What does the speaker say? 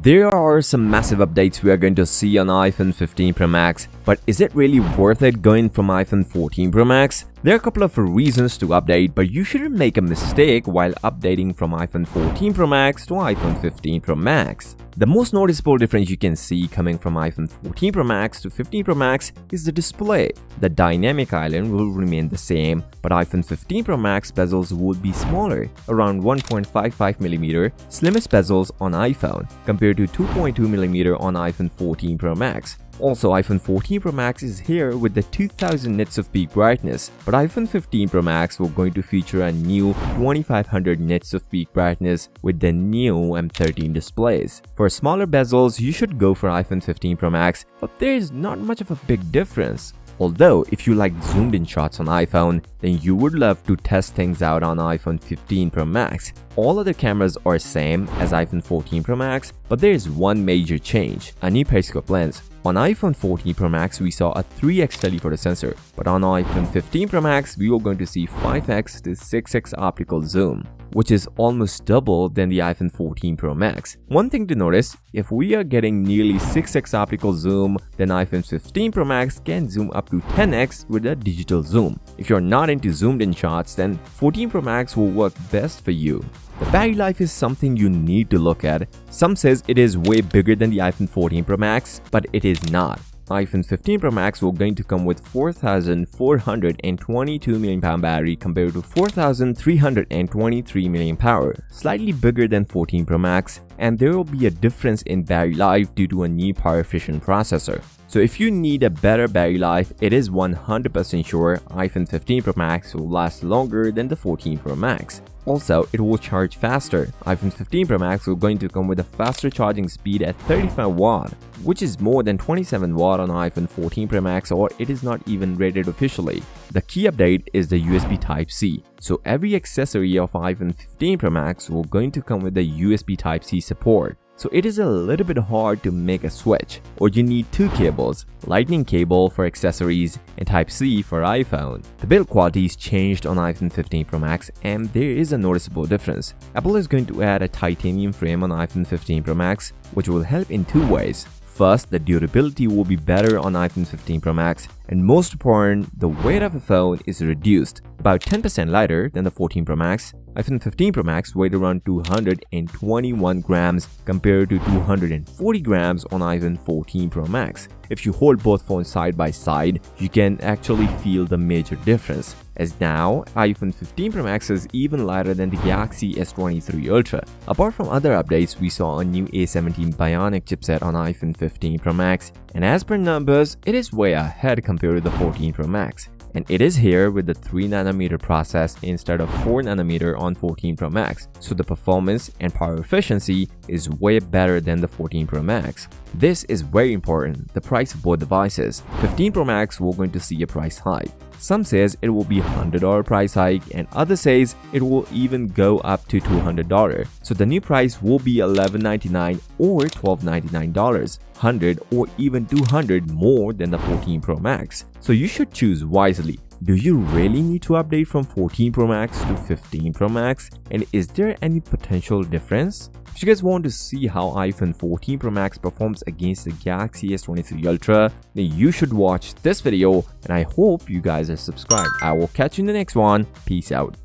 There are some massive updates we are going to see on iPhone 15 Pro Max, but is it really worth it going from iPhone 14 Pro Max? There are a couple of reasons to update, but you shouldn't make a mistake while updating from iPhone 14 Pro Max to iPhone 15 Pro Max. The most noticeable difference you can see coming from iPhone 14 Pro Max to 15 Pro Max is the display. The dynamic island will remain the same, but iPhone 15 Pro Max bezels would be smaller, around 1.55mm, slimmest bezels on iPhone, compared to 2.2mm on iPhone 14 Pro Max. Also, iPhone 14 Pro Max is here with the 2000 nits of peak brightness, but iPhone 15 Pro Max will going to feature a new 2500 nits of peak brightness with the new M13 displays. For smaller bezels, you should go for iPhone 15 Pro Max, but there is not much of a big difference. Although, if you like zoomed in shots on iPhone, then you would love to test things out on iPhone 15 Pro Max. All other cameras are same as iPhone 14 Pro Max, but there is one major change, a new periscope lens. On iPhone 14 Pro Max, we saw a 3x telephoto sensor, but on iPhone 15 Pro Max, we are going to see 5x to 6x optical zoom, which is almost double than the iPhone 14 Pro Max. One thing to notice, if we are getting nearly 6x optical zoom, then iPhone 15 Pro Max can zoom up to 10x with a digital zoom. If you're not into zoomed in shots, then 14 Pro Max will work best for you. The battery life is something you need to look at. Some says it is way bigger than the iPhone 14 Pro Max, but it is not. iPhone 15 Pro Max will going to come with 4422 mAh battery compared to 4323 mAh, slightly bigger than 14 Pro Max, and there will be a difference in battery life due to a new power efficient processor. So if you need a better battery life, it is 100% sure iPhone 15 Pro Max will last longer than the 14 Pro Max. Also, it will charge faster. iPhone 15 Pro Max will going to come with a faster charging speed at 35 watt, which is more than 27 watt on iPhone 14 Pro Max, or it is not even rated officially. The key update is the USB Type-C. So every accessory of iPhone 15 Pro Max will going to come with the USB Type-C support. So it is a little bit hard to make a switch, or you need two cables, lightning cable for accessories and Type-C for iPhone. The build quality is changed on iPhone 15 Pro Max, and there is a noticeable difference. Apple is going to add a titanium frame on iPhone 15 Pro Max, which will help in two ways. First, the durability will be better on iPhone 15 Pro Max, and most important, the weight of the phone is reduced, about 10% lighter than the 14 Pro Max. iPhone 15 Pro Max weighed around 221 grams compared to 240 grams on iPhone 14 Pro Max. If you hold both phones side by side, you can actually feel the major difference, as now iPhone 15 Pro Max is even lighter than the Galaxy S23 Ultra. Apart from other updates, we saw a new A17 Bionic chipset on iPhone 15 Pro Max, and as per numbers, it is way ahead compared to the 14 Pro Max. And it is here with the 3nm process instead of 4nm on 14 Pro Max, so the performance and power efficiency is way better than the 14 Pro Max. This is very important, the price of both devices. 15 Pro Max will going to see a price hike. Some says it will be $100 price hike, and others says it will even go up to $200. So the new price will be $1199 or $1299, $100 or even $200 more than the 14 Pro Max. So you should choose wisely. Do you really need to update from 14 Pro Max to 15 Pro Max? And is there any potential difference? If you guys want to see how iPhone 14 Pro Max performs against the Galaxy S23 Ultra, then you should watch this video, and I hope you guys are subscribed. I will catch you in the next one. Peace out.